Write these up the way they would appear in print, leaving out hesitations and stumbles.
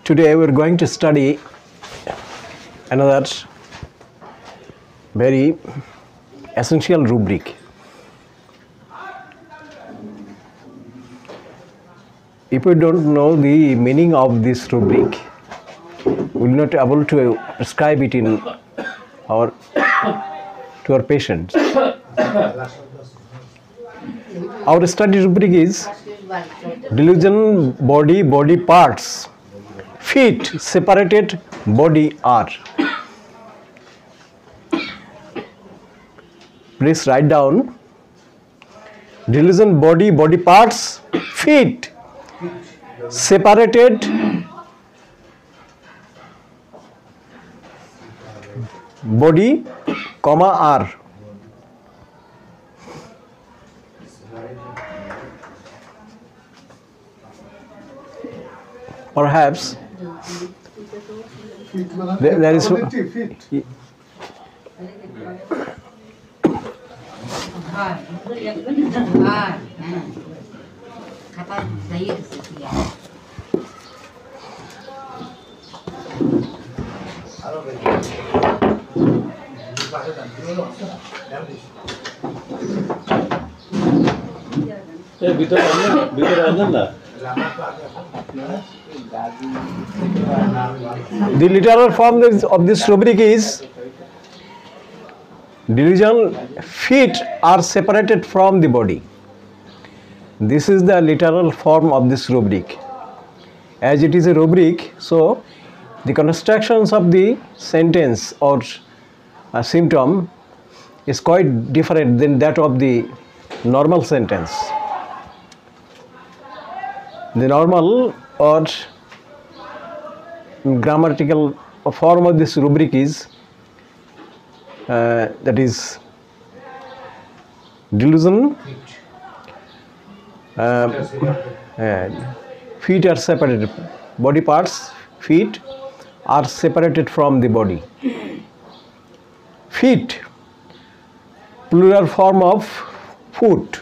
Today we are going to study another very essential rubric. If we don't know the meaning of this rubric, we will not be able to prescribe it in our to our patients. Our study rubric is delusion, body parts, feet, separated, body are. Please write down delusion, body parts, feet, separated, body, comma, are. Perhaps there is the literal form of this rubric is delusion, feet are separated from the body. This is the literal form of this rubric. As it is a rubric, so the constructions of the sentence or a symptom is quite different than that of the normal sentence. The normal or grammatical form of this rubric is that is delusion, and feet are separated, body parts, feet are separated from the body. Feet, plural form of foot.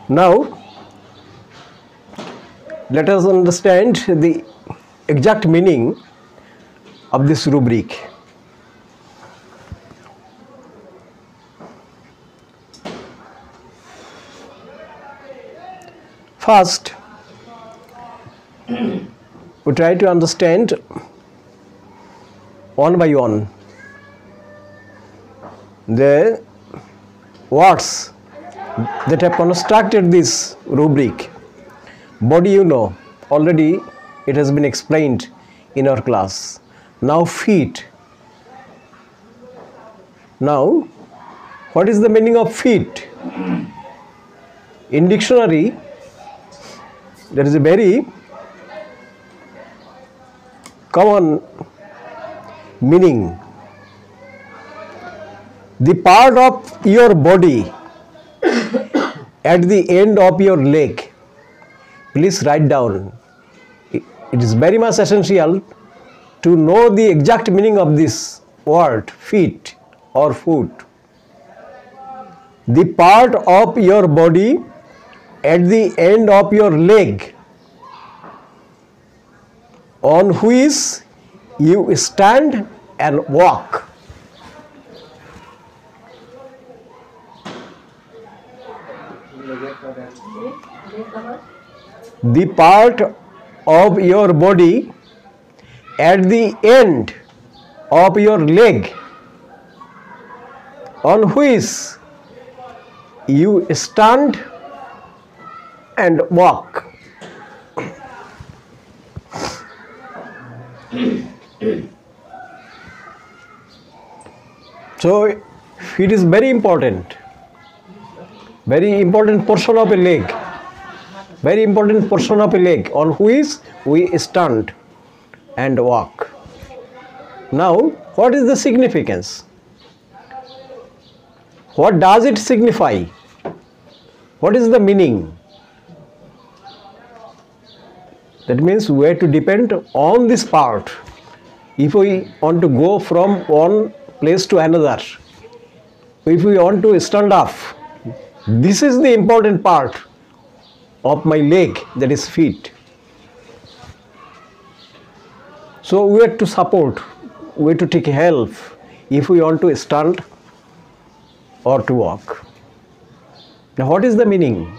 Now, let us understand the exact meaning of this rubric. First, we try to understand one by one the words that have constructed this rubric. Body, you know, already it has been explained in our class. Now feet. Now, what is the meaning of feet? In dictionary, there is a very common meaning. The part of your body at the end of your leg. Please write down. It is very much essential to know the exact meaning of this word, feet or foot. The part of your body at the end of your leg on which you stand and walk. The part of your body at the end of your leg on which you stand and walk. So it is very important portion of a leg, very important portion of a leg on which we stand and walk. Now, what is the significance? What does it signify? What is the meaning? That means we have to depend on this part. If we want to go from one place to another, if we want to stand up, This is the important part of my leg, that is feet. So we have to support, we have to take help if we want to stand or to walk. Now what is the meaning?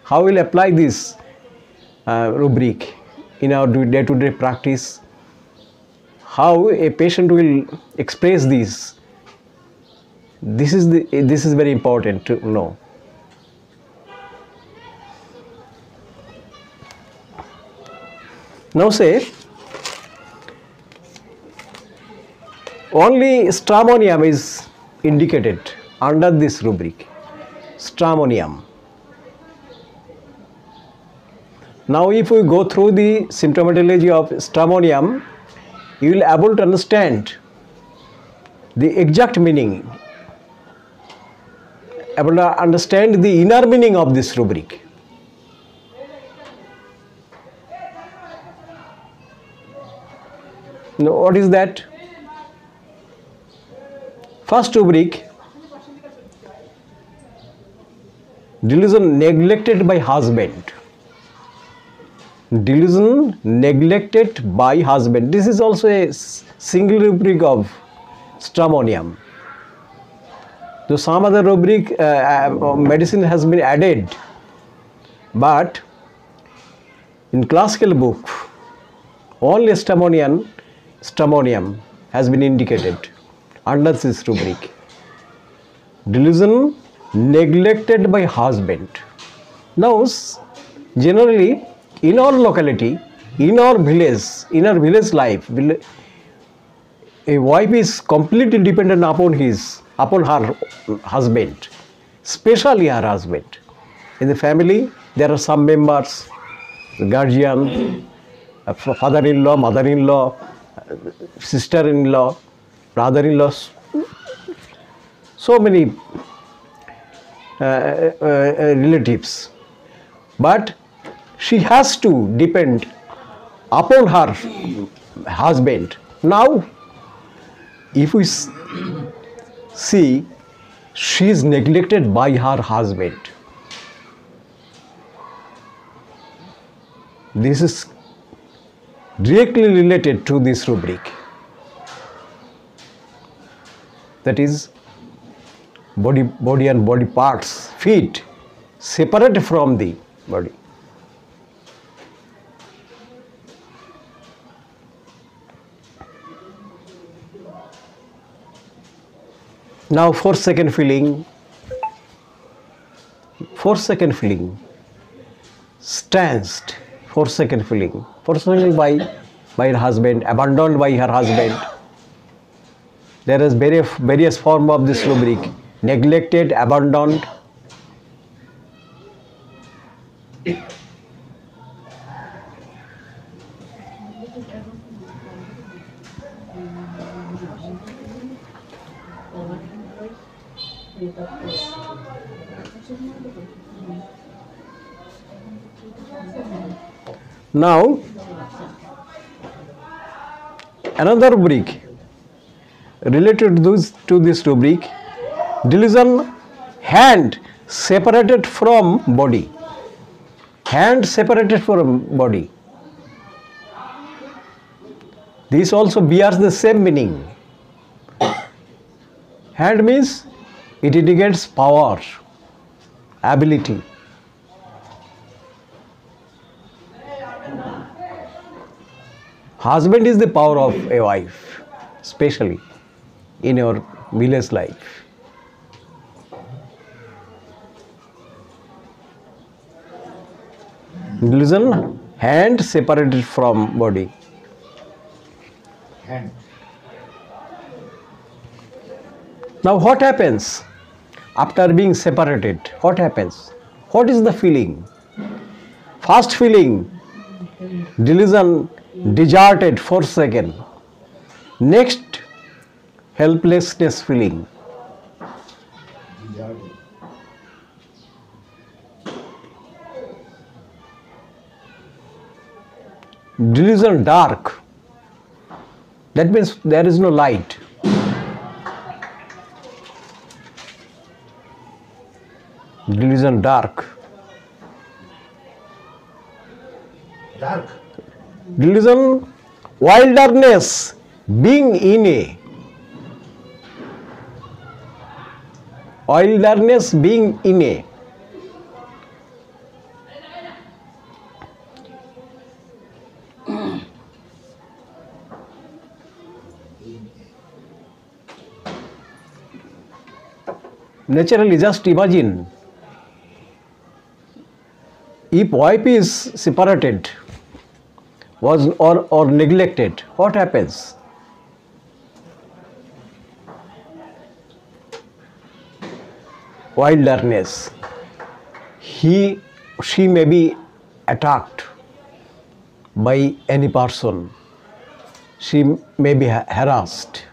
How will apply this rubric in our day-to-day practice? How a patient will express this? This is very important to know. Now say, only stramonium is indicated under this rubric, stramonium. Now if we go through the symptomatology of stramonium, you will be able to understand the exact meaning, able to understand the inner meaning of this rubric. Now what is that? First rubric, delusion neglected by husband. Delusion neglected by husband. This is also a single rubric of stramonium. So some other rubric medicine has been added, but in classical book only stramonium has been indicated under this rubric. Delusion neglected by husband. Now generally in our locality, in our village life, a wife is completely dependent upon her husband, especially her husband. In the family, there are some members, guardian, father-in-law, mother-in-law, sister-in-law, brother-in-law, so many relatives. But she has to depend upon her husband. Now, if we see, she is neglected by her husband. This is directly related to this rubric. That is, body and body parts, feet, separate from the body. Now 4-second feeling. 4-second feeling. Stanced. 4-second feeling. 4-second by her husband, abandoned by her husband. There is various form of this rubric. Neglected, abandoned. Now, another rubric related to this rubric, delusion, hand separated from body. Hand separated from body. This also bears the same meaning. Hand means it indicates power, ability. Husband is the power of a wife, especially in your village life. Delusion, hand separated from body. Hand. Now what happens after being separated? What happens? What is the feeling? First feeling, delusion, deserted for a second. Next, helplessness feeling. Delusion, dark. That means there is no light. Delusion dark. Dark. Delusion wilderness, being in a. Wilderness, being in a. Naturally, just imagine if wife is separated or neglected, what happens? Wilderness. She may be attacked by any person. She may be harassed.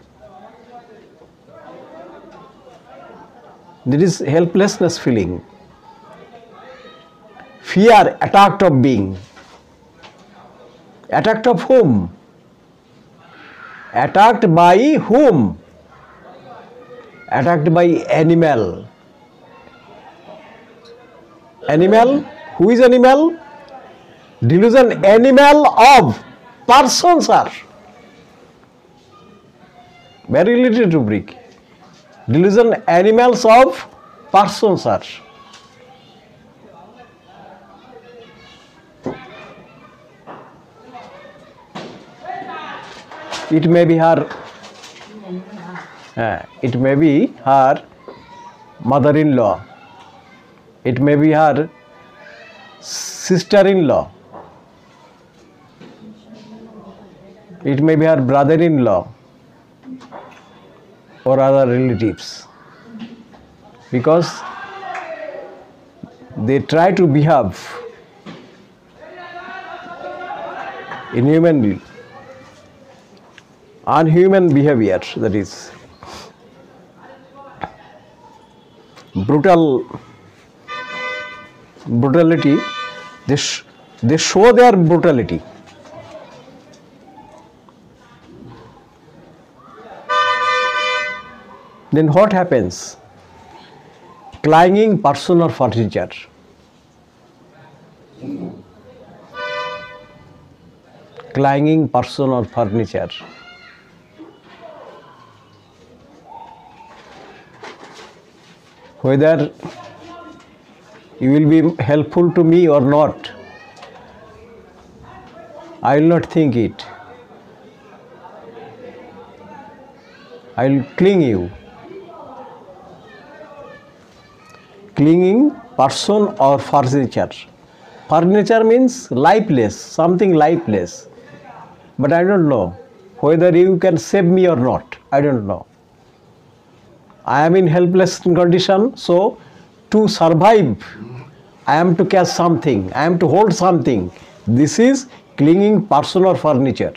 There is helplessness feeling. Fear, attacked of being. Attacked of whom? Attacked by whom? Attacked by animal. Animal? Who is animal? Delusion animal of persons are. Very related rubric. Delusion animals of persons are. It may be her mother-in-law. It may be her sister-in-law. It may be her brother-in-law or other relatives, because they try to behave inhumanly, unhuman behavior, that is brutality. They show their brutality. Then what happens? Clanging person or furniture. Clanging person or furniture. Whether you will be helpful to me or not, I will not think it. I will cling you. Clinging person or furniture. Furniture means lifeless, something lifeless. But I don't know whether you can save me or not. I don't know. I am in helpless condition, so to survive, I am to catch something, I am to hold something. This is clinging person or furniture.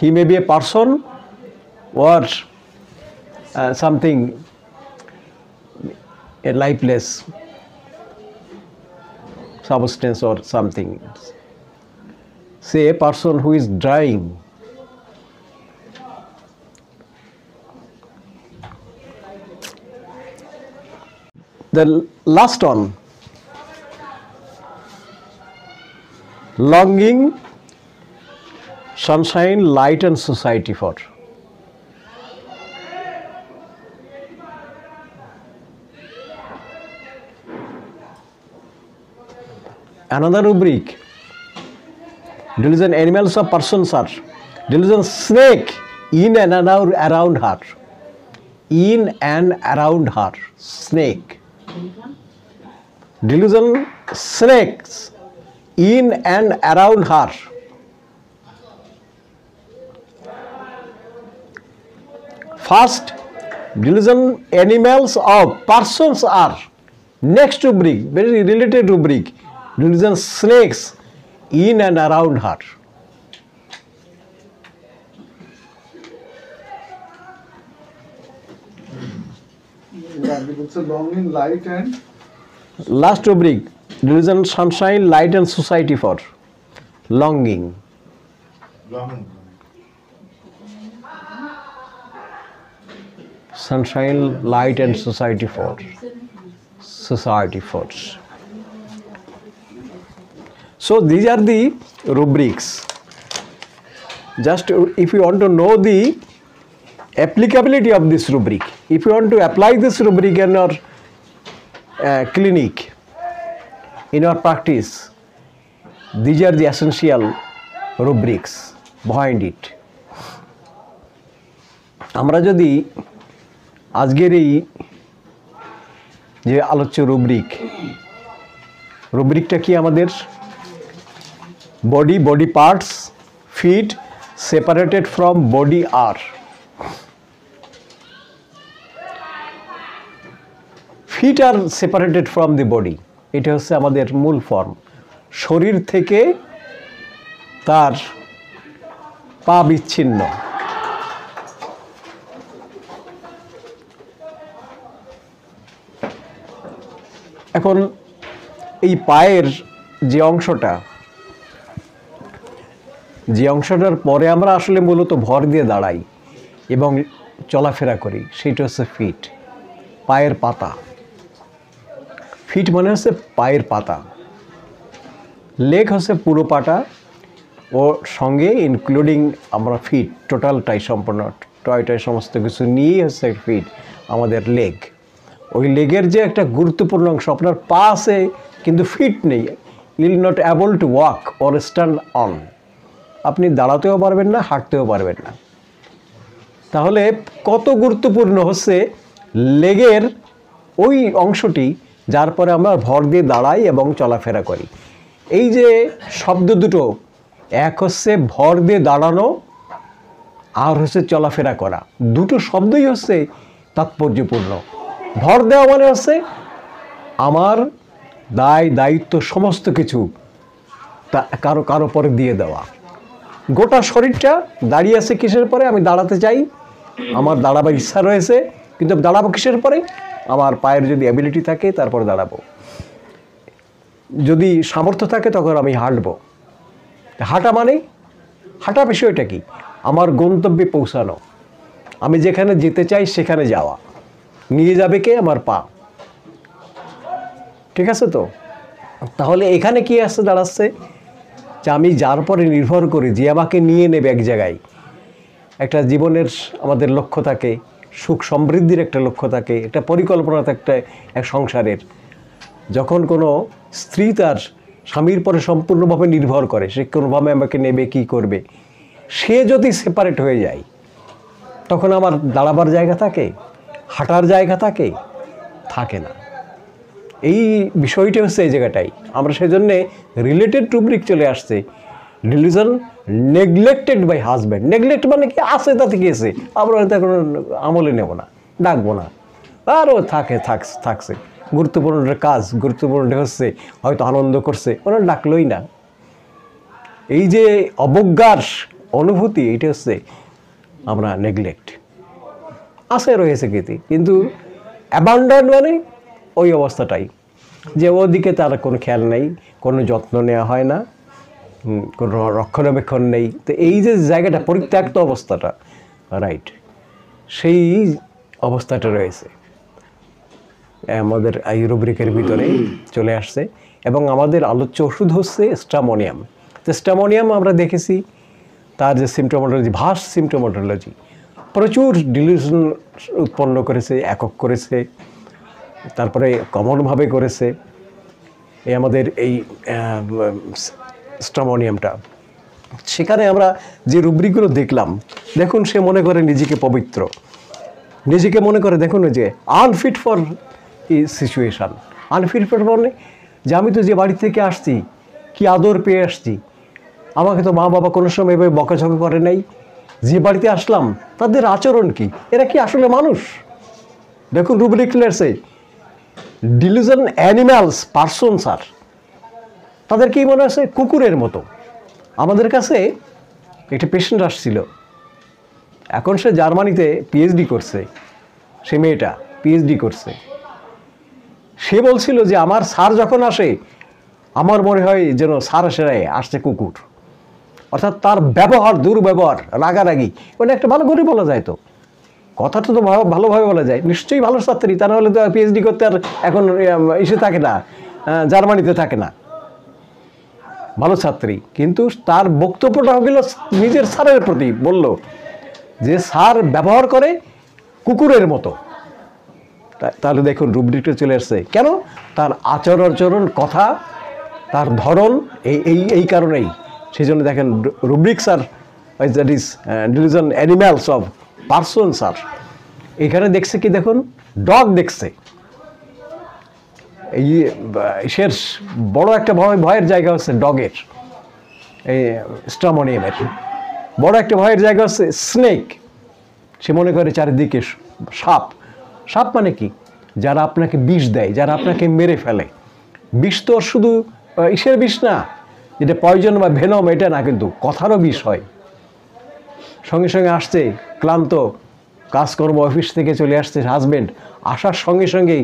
He may be a person or something, a lifeless substance or something. Say a person who is drying. The last one, longing, sunshine, light and society for. Another rubric, delusion animals of persons are. Delusion snake, in and around her. In and around her, snake. Delusion snakes, in and around her. First, delusion animals of persons are. Next rubric, very related rubric, delusion snakes, in and around her. It's a longing, light and Last rubric, delusion sunshine, light and society for. Longing. sunshine, light and society force. So these are the rubrics. Just if you want to know the applicability of this rubric, if you want to apply this rubric in your clinic, in your practice, these are the essential rubrics behind it. আমরা যদি আজকের এই যে আলোচ্য রুব্রিকটা কি আমাদের body parts fit separated from body আর ফিট আর সেপারেটেড ফ্রম দি বডি, এটা হচ্ছে আমাদের মূল ফর্ম। শরীর থেকে তার পা বিচ্ছিন্ন। এখন এই পায়ের যে অংশটার পরে আমরা আসলে মূলত ভর দিয়ে দাঁড়াই এবং চলাফেরা করি, সেটা হচ্ছে ফিট, পায়ের পাতা। ফিট মানে হচ্ছে পায়ের পাতা, লেগ হচ্ছে পুরো পাটা ও সঙ্গে ইনক্লুডিং আমরা ফিট, টোটালটাই সম্পূর্ণ টয়টাই সমস্ত কিছু নিয়েই হচ্ছে ফিট আমাদের লেগ। ওই লেগের যে একটা গুরুত্বপূর্ণ অংশ, আপনার পা আছে কিন্তু ফিট নেই, will not able to walk or stand on, আপনি দাঁড়াতেও পারবেন না, হাঁটতেও পারবেন না। তাহলে কত গুরুত্বপূর্ণ হচ্ছে লেগের ওই অংশটি, যার পরে আমরা ভর দিয়ে দাঁড়াই এবং চলাফেরা করি। এই যে শব্দ দুটো, এক হচ্ছে ভর দিয়ে দাঁড়ানো আর হচ্ছে চলাফেরা করা, দুটো শব্দই হচ্ছে তাৎপর্যপূর্ণ। ভর দেওয়া মানে হচ্ছে আমার দায়িত্ব সমস্ত কিছু তা কারো পরে দিয়ে দেওয়া। গোটা শরীরটা দাঁড়িয়ে আছে কিসের পরে? আমি দাঁড়াতে চাই, আমার দাঁড়াবার ইচ্ছা রয়েছে, কিন্তু দাঁড়াবো কিসের পরে? আমার পায়ের যদি অ্যাবিলিটি থাকে তারপর দাঁড়াবো, যদি সামর্থ্য থাকে তখন আমি হাঁটবো। হাঁটা বিষয়টা কি? আমার গন্তব্যে পৌঁছানো, আমি যেখানে যেতে চাই সেখানে যাওয়া। নিয়ে যাবে কে? আমার পা। ঠিক আছে তো? তাহলে এখানে কি আসছে দাঁড়াচ্ছে যে আমি যার পরে নির্ভর করি, যে আমাকে নিয়ে নেবে এক জায়গায়। একটা জীবনের আমাদের লক্ষ্য থাকে, সুখ সমৃদ্ধির একটা লক্ষ্য থাকে, একটা পরিকল্পনা থাকে এক সংসারের। যখন কোনো স্ত্রী তার স্বামীর পরে সম্পূর্ণভাবে নির্ভর করে, সে কোনোভাবে আমাকে নেবে, কি করবে, সে যদি সেপারেট হয়ে যায়, তখন আমার দাঁড়াবার জায়গা থাকে, হাঁটার জায়গা থাকে না। এই বিষয়টি হচ্ছে এই জায়গাটাই। আমরা সেজন্যে রিলেটেড রুব্রিক চলে আসছে। Delusion neglected by husband. Neglect মানে কি? আছে তাতে কি আছে, আমরা হয়তো এখন আমলে নেব না, ডাকবো না, আরও থাকছে গুরুত্বপূর্ণ কাজ, গুরুত্বপূর্ণ হচ্ছে হয়তো আনন্দ করছে, ওরা ডাকলই না। এই যে অবজ্ঞার অনুভূতি, এটা হচ্ছে আমরা নেগলেক্ট। আছে রয়েছে কিন্তু অ্যাবান্ডন মানে ওই অবস্থাটাই, যে ওদিকে তার কোনো খেয়াল নেই, কোনো যত্ন নেওয়া হয় না, কোনো রক্ষণাবেক্ষণ নেই। তো এই যে জায়গাটা, পরিত্যক্ত অবস্থাটা, রাইট, সেই অবস্থাটা রয়েছে আমাদের এই রুব্রিকের ভিতরে চলে আসছে। এবং আমাদের আলোচ্য ওষুধ হচ্ছে স্ট্রামোনিয়াম। তো স্ট্রামোনিয়াম আমরা দেখেছি তার যে সিমটোমোটোলজি, ভাস্ট সিমটোমোটোলজি, প্রচুর ডিলিউশন উৎপন্ন করেছে, একক করেছে, তারপরে কমনভাবে করেছে এই আমাদের এই স্ট্রামোনিয়ামটা। সেখানে আমরা যে রুব্রিকগুলো দেখলাম, দেখুন সে মনে করে নিজেকে পবিত্র, নিজেকে মনে করে দেখুন যে unfit for situation. Unfit for মানে যে আমি তো যে বাড়ি থেকে আসছি, কি আদর পেয়ে আসছি, আমাকে তো মা বাবা কোনো সময় এভাবে বকাঝকা করে নাই, যে বাড়িতে আসলাম তাদের আচরণ কি, এরা কি আসলে মানুষ? দেখুন rubric let's say delusion animals persons আর, তাদের কি মনে আছে? কুকুরের মতো। আমাদের কাছে একটা পেশেন্ট আসছিল, এখন সে জার্মানিতে পিএইচডি করছে, সে মেয়েটা পিএইচডি করছে। সে বলছিল যে আমার স্যার যখন আসে আমার মনে হয় যেন স্যার আসছে কুকুর, অর্থাৎ তার ব্যবহার, দুর্ব্যবহার, রাগারাগি, মানে একটা ভালো করে বলা যায় তো। কথাটা তো ভালোভাবে বলা যায়, নিশ্চয়ই ভালো ছাত্রী, তা নাহলে তো পিএইচডি করতে আর এখন এসে থাকে না, জার্মানিতে থাকে না। ভালো ছাত্রী, কিন্তু তার বক্তব্যটা হলো নিজের স্যারের প্রতি, বলল যে স্যার ব্যবহার করে কুকুরের মতো। তাহলে দেখুন রুব্রিকটা চলে আসছে কেন, তার আচরণ কথা, তার ধরন, এই কারণেই। সেই জন্য দেখেন রুব্রিক্স আর that is delusion animals of persons আর। এখানে দেখছে কি দেখুন, ডগ দেখছে, এই শের বড় একটা ভয়ের জায়গা হচ্ছে ডগের, এই স্ট্রামোনিয়ামের বড় একটা ভয়ের জায়গা হচ্ছে স্নেক। সে মনে করে চারিদিকে সাপ। সাপ মানে কি, যারা আপনাকে বিষ দেয়, যারা আপনাকে মেরে ফেলে। বিষ তো শুধু ইসের বিষ না, যেটা পয়জন বা ভেনম, এটা না, কিন্তু কথারও বিষ হয়। সঙ্গে সঙ্গে আসছে ক্লান্ত, কাজকর্ম অফিস থেকে চলে আসছে হাজব্যান্ড, আসার সঙ্গে সঙ্গেই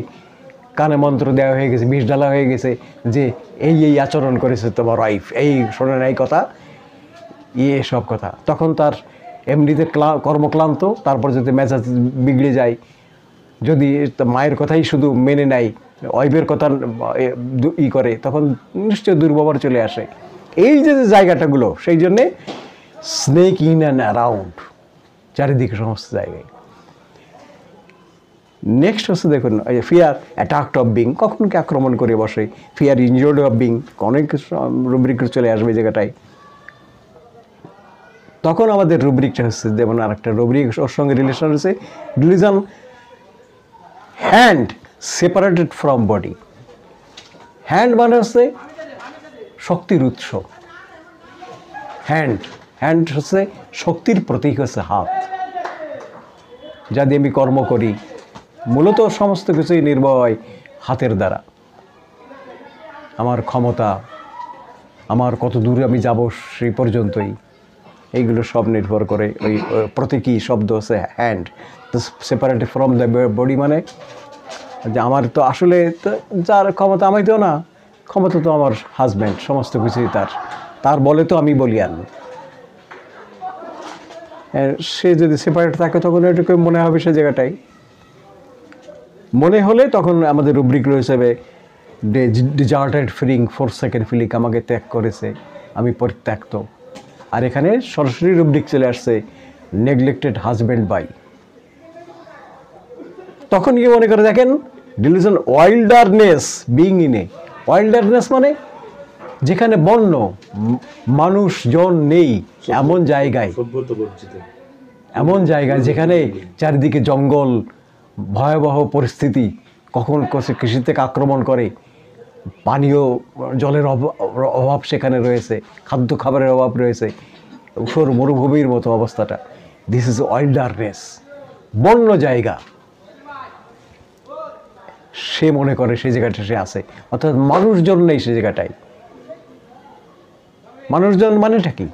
কানে মন্ত্র দেওয়া হয়ে গেছে, বিষ ঢালা হয়ে গেছে যে এই আচরণ করেছে তোমার ওয়াইফ, এই শোনে না এই কথা, সব কথা। তখন তার এমনিতে কর্মক্লান্ত, তারপর যদি মেজাজ বিগড়ে যায়, যদি মায়ের কথাই শুধু মেনে নেয়, ওয়াইফের কথা করে, তখন নিশ্চয় দুর্ব্যবহার চলে আসে। এই যে জায়গাটাগুলো, সেই জন্যে স্নেক ইন অ্যান্ড অ্যারাউন্ড, চারিদিকে সমস্ত জায়গায়। নেক্সট হচ্ছে দেখুন ফিয়ার অ্যাটাকড অফ বিং, কখন কি আক্রমণ করে বসে। ফিয়ার ইনজোর্ড অফ বিং, অনেক রুব্রিক চলে আসবে এই জায়গাটায়। তখন আমাদের রুব্রিকটা হচ্ছে যেমন আর একটা রুব্রিক ওর সঙ্গে রিলেশন হচ্ছে, dilution hand separated from body. Hand মানে হচ্ছে শক্তির উৎস। হ্যান্ড হচ্ছে শক্তির প্রতীক, হচ্ছে হাত, যা দিয়ে আমি কর্ম করি। মূলত সমস্ত কিছুই নির্ভর হয় হাতের দ্বারা। আমার ক্ষমতা, আমার কত দূরে আমি যাব সেই পর্যন্তই, এইগুলো সব নির্ভর করে ওই প্রতীকী শব্দ হচ্ছে hand. Separated from the body মানে যে আমার তো আসলে যার ক্ষমতা আমি তো না, ক্ষমতা তো আমার হাজব্যান্ড, সমস্ত কিছুই তার বলে তো আমি বলিয়ান। সে যদি সেপারেট থাকে তখন এটুকু মনে হবে সে জায়গাটাই। মনে হলে তখন আমাদের রুব্রিক রয়েছে ডিজার্টেড ফিলিং, ফোরসেকেন্ড ফিলিং, আমাকে ত্যাগ করেছে, আমি পরিত্যক্ত। আর এখানে সরাসরি রুব্রিক চলে আসছে নেগলেক্টেড হাজব্যান্ড বাই। তখন কি মনে করে দেখেন, ডিলিউশন ওয়াইল্ডারনেস বিং ইনে। ওয়াইল্ডারনেস মানে যেখানে বন্য মানুষজন নেই, এমন জায়গায় যেখানে চারিদিকে জঙ্গল, ভয়াবহ পরিস্থিতি, কখন কৃষি থেকে আক্রমণ করে, পানীয় জলের অভাব সেখানে রয়েছে, খাদ্য খাবারের অভাব রয়েছে, উষর মরুভূমির মতো অবস্থাটা। দিস ইজ ওয়াইল্ডারনেস, বন্য জায়গা। সে মনে করে সেই জায়গাটা সে আছে, অর্থাৎ মানুষজন নেই সে জায়গাটায়। মানুষজন মানেটা কি,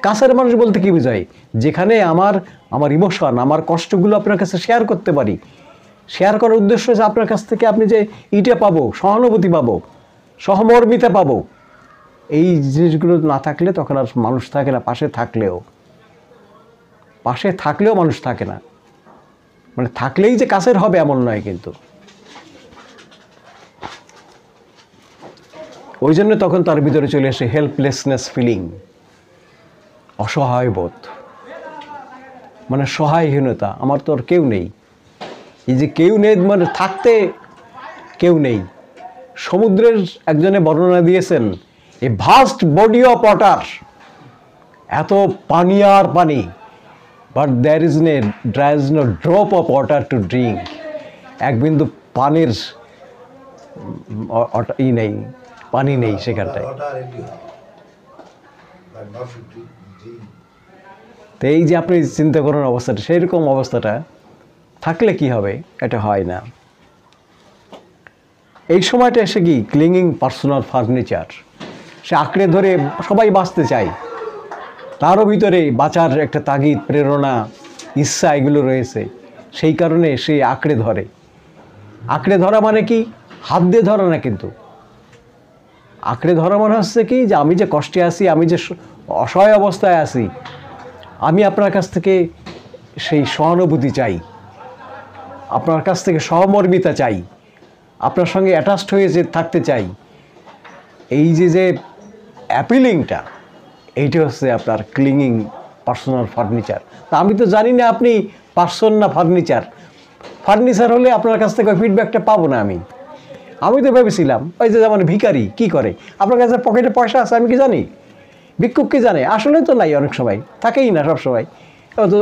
কাছের মানুষ বলতে কি বোঝায়, যেখানে আমার ইমোশন, আমার কষ্টগুলো আপনার কাছে শেয়ার করতে পারি। শেয়ার করার উদ্দেশ্য হচ্ছে আপনার কাছ থেকে আপনি যে ইটা পাবো, সহানুভূতি পাবো, সহমর্মিতা পাবো। এই জিনিসগুলো না থাকলে তখন আর মানুষ থাকে না। পাশে থাকলেও মানুষ থাকে না, মানে থাকলেই যে কাছের হবে এমন নয়। কিন্তু ওই জন্য তখন তার ভিতরে চলে আসে হেল্পলেসনেস ফিলিং, অসহায় বোধ, মানে সহায়হীনতা। আমার তো আর কেউ নেই, এই যে কেউ নেই মানে থাকতে কেউ নেই। সমুদ্রের একজনে বর্ণনা দিয়েছেন, a vast body of water, এত পানি আর পানি, but there is no drop of water to drink. এক বিন্দু পানির নেই, পানি নেই সেখানটায়। তো এই যে আপনি চিন্তা করুন অবস্থাটা, সেইরকম অবস্থাটা থাকলে কি হবে, এটা হয় না। এই সময়টা এসে কি ক্লিংইং পার্সোনাল ফার্নিচার, সে আঁকড়ে ধরে, সবাই বাঁচতে চায়, তারও ভিতরে বাঁচার একটা তাগিদ, প্রেরণা, ইচ্ছা এগুলো রয়েছে। সেই কারণে সে আঁকড়ে ধরে। আঁকড়ে ধরা মানে কি, হাত দিয়ে ধরা না, কিন্তু আঁকড়ে ধরা মানে হচ্ছে কি, যে আমি যে কষ্টে আছি, আমি যে অসহায় অবস্থায় আছি, আমি আপনার কাছ থেকে সেই সহানুভূতি চাই, আপনার কাছ থেকে সহমর্মিতা চাই, আপনার সঙ্গে অ্যাটাচড হয়ে যে থাকতে চাই, এই যে অ্যাপিলিংটা, এইটা হচ্ছে আপনার ক্লিংইং পার্সোনাল ফার্নিচার। তা আমি তো জানি না আপনি পার্সন না ফার্নিচার। ফার্নিচার হলে আপনার কাছ থেকে ফিডব্যাকটা পাবো না। আমি তো ভেবেছিলাম ওই যে যেমন ভিখারি কী করে, আপনার কাছে পকেটে পয়সা আছে আমি কি জানি, ভিক্ষুক কি জানে, আসলে তো নাই, অনেক সময় থাকেই না সব সময়,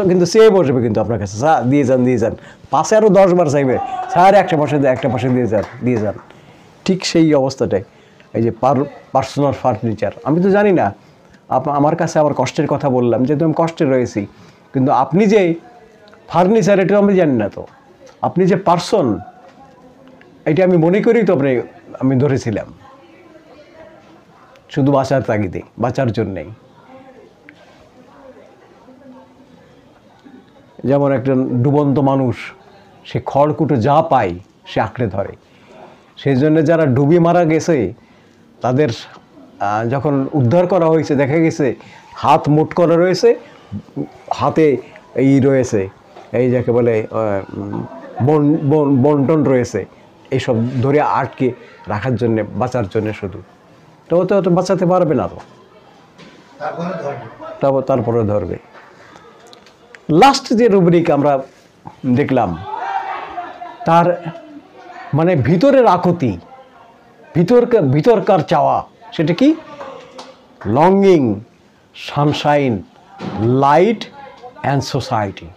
কিন্তু চেয়ে বসবে কিন্তু আপনার কাছে, দিয়ে যান, পাশে আরও 10 বার চাইবে, স্যার একটা পাশে দিয়ে যান। ঠিক সেই অবস্থাটাই এই যে পার্সোনাল ফার্নিচার। আমি তো জানি না, আমার কাছে আমার কষ্টের কথা বললাম, যেহেতু আমি কষ্টে রয়েছি, কিন্তু আপনি যে ফার্নিচার এটাও আমি জানি না। তো আপনি যে পার্সন, এটা আমি মনে করি তো আমি ধরেছিলাম শুধু বাঁচার তাগিদে, বাঁচার জন্যেই। যেমন একজন ডুবন্ত মানুষ, সে খড়কুটো যা পায় সে আঁকড়ে ধরে। সেই জন্য যারা ডুবে মারা গেছে তাদের যখন উদ্ধার করা হয়েছে, দেখা গেছে হাত মুট করা রয়েছে, হাতে রয়েছে এই যাকে বলে বন্টন রয়েছে, এইসব ধরে আটকে রাখার জন্যে, বাঁচার জন্যে শুধু। তো তো বাঁচাতে পারবে না, তারপরে ধরবে। লাস্ট যে রুব্রিক আমরা দেখলাম, তার মানে ভিতরের আকুতি, ভিতরকার চাওয়া, সেটা কি? Longing, Sunshine, light and society.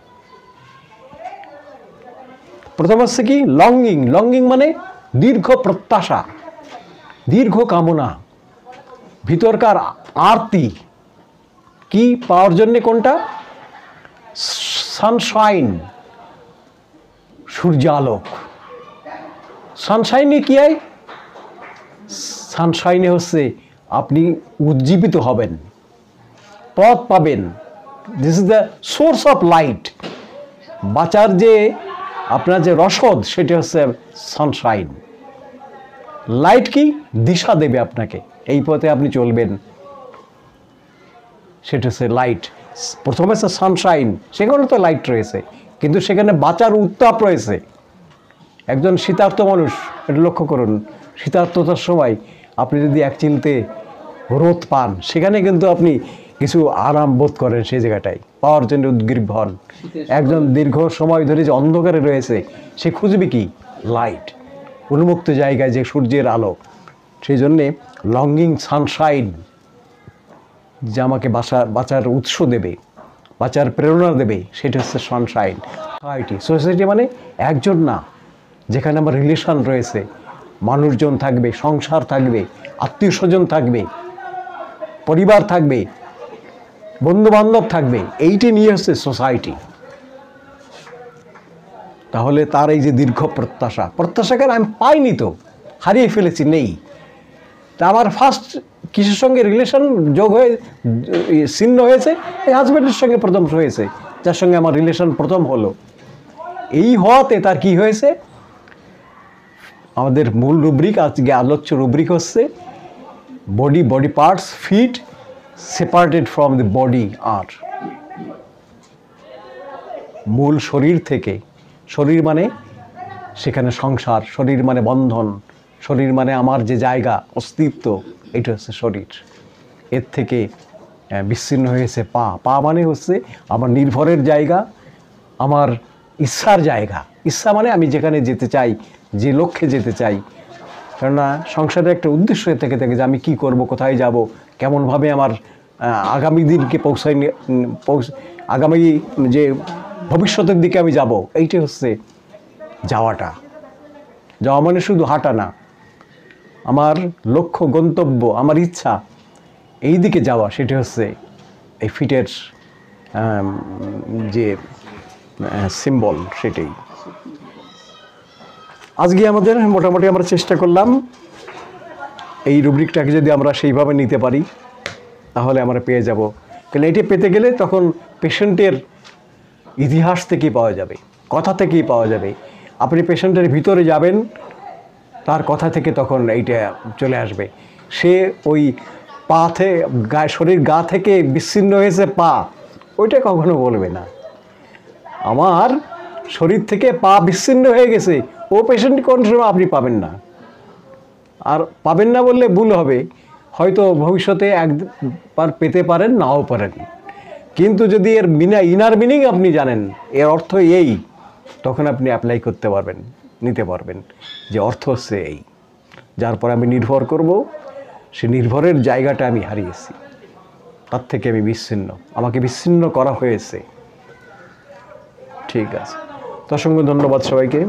প্রথম হচ্ছে কি? লঙ্গিং মানে দীর্ঘ প্রত্যাশা, দীর্ঘ কামনা, ভিতরকার আরতি। কি পাওয়ার জন্যে? কোনটা? সানশাইন, সূর্যালোক। সানশাইনে কি হয়? সানশাইনে হচ্ছে আপনি উজ্জীবিত হবেন, পথ পাবেন। This is the source of light. বাঁচার যে আপনার যে রসদ, সেটা হচ্ছে সানশাইন। লাইট কি? দিশা দেবে আপনাকে, এই পথে আপনি চলবেন, সেটা হচ্ছে লাইট। প্রথমে হচ্ছে সানশাইন, সেখানে তো লাইট রয়েছে, কিন্তু সেখানে বাঁচার উত্তাপ রয়েছে। একজন শীতার্ত মানুষ, এটা লক্ষ্য করুন, শীতার্ততার সময় আপনি যদি এক চিলতে রোদ পান, সেখানে কিন্তু আপনি কিছু আরাম বোধ করেন, সেই জায়গাটায় পাওয়ার জন্য উদ্গ্রীব হন। একজন দীর্ঘ সময় ধরে যে অন্ধকারে রয়েছে, সে খুঁজবে কি? লাইট, উন্মুক্ত জায়গায় যে সূর্যের আলো। সেই জন্যে লঙ্গিং সানশাইন, যে আমাকে বাঁচার উৎস দেবে, বাঁচার প্রেরণা দেবে, সেটা হচ্ছে সানশাইন। সোসাইটি মানে একজন না, যেখানে আমার রিলেশন রয়েছে, মানুষজন থাকবে, সংসার থাকবে, আত্মীয় স্বজন থাকবে, পরিবার থাকবে, বন্ধুবান্ধব থাকবে, এইটি নিয়ে হচ্ছে সোসাইটি। তাহলে তার এই যে দীর্ঘ প্রত্যাশাকে আমি পাইনি, তো হারিয়ে ফেলেছি, নেই। তা আমার ফার্স্ট কিসের সঙ্গে রিলেশন যোগ হয়ে ছিন্ন হয়েছে? এই হাজব্যান্ডের সঙ্গে প্রথম হয়েছে, যার সঙ্গে আমার রিলেশন প্রথম হলো। এই হওয়াতে তার কি হয়েছে? আমাদের মূল রুব্রিক, আজকে আলোচ্য রুব্রিক হচ্ছে body parts fit separated from the body আর। মূল শরীর থেকে, শরীর মানে সেখানে সংসার, শরীর মানে বন্ধন, শরীর মানে আমার যে জায়গা, অস্তিত্ব, এটা হচ্ছে শরীর। এর থেকে বিচ্ছিন্ন হয়েছে পা মানে হচ্ছে আমার নির্ভরের জায়গা, আমার ইচ্ছার জায়গা। ইচ্ছা মানে আমি যেখানে যেতে চাই, যে লক্ষ্যে যেতে চাই। কেননা সংসারের একটা উদ্দেশ্য থেকে থাকে যে আমি কি করব, কোথায় যাব, কেমনভাবে আমার আগামী দিনকে আগামী যে ভবিষ্যতের দিকে আমি যাব, এইটাই হচ্ছে যাওয়াটা। যাওয়া মানে শুধু হাঁটা না, আমার লক্ষ্য, গন্তব্য, আমার ইচ্ছা, এই দিকে যাওয়া, সেটা হচ্ছে এই ফিটের যে সিম্বল, সেটাই। আজকে আমাদের মোটামুটি আমরা চেষ্টা করলাম এই রুব্রিকটাকে যদি আমরা সেইভাবে নিতে পারি, তাহলে আমরা পেয়ে যাব। কারণ এটি পেতে গেলে তখন পেশেন্টের ইতিহাস থেকেই পাওয়া যাবে, কথা থেকেই পাওয়া যাবে। আপনি পেশেন্টের ভিতরে যাবেন, তার কথা থেকে তখন এইটা চলে আসবে। সে ওই শরীর গা থেকে বিচ্ছিন্ন হয়েছে পা, ওইটা কখনো বলবে না। আমার শরীর থেকে পা বিচ্ছিন্ন হয়ে গেছে, ও পেশেন্ট কোন সময় আপনি পাবেন না। আর পাবেন না বললে ভুল হবে, হয়তো ভবিষ্যতে একবার পেতে পারেন, নাও পারেন। কিন্তু যদি এর ইনার মিনিং আপনি জানেন, এর অর্থ এই, তখন আপনি অ্যাপ্লাই করতে পারবেন, নিতে পারবেন যে অর্থ হচ্ছে এই, যার পর আমি নির্ভর করব, সে নির্ভরের জায়গাটা আমি হারিয়েছি, তার থেকে আমি বিচ্ছিন্ন, আমাকে বিচ্ছিন্ন করা হয়েছে। ঠিক আছে, তো অসংখ্য ধন্যবাদ সবাইকে।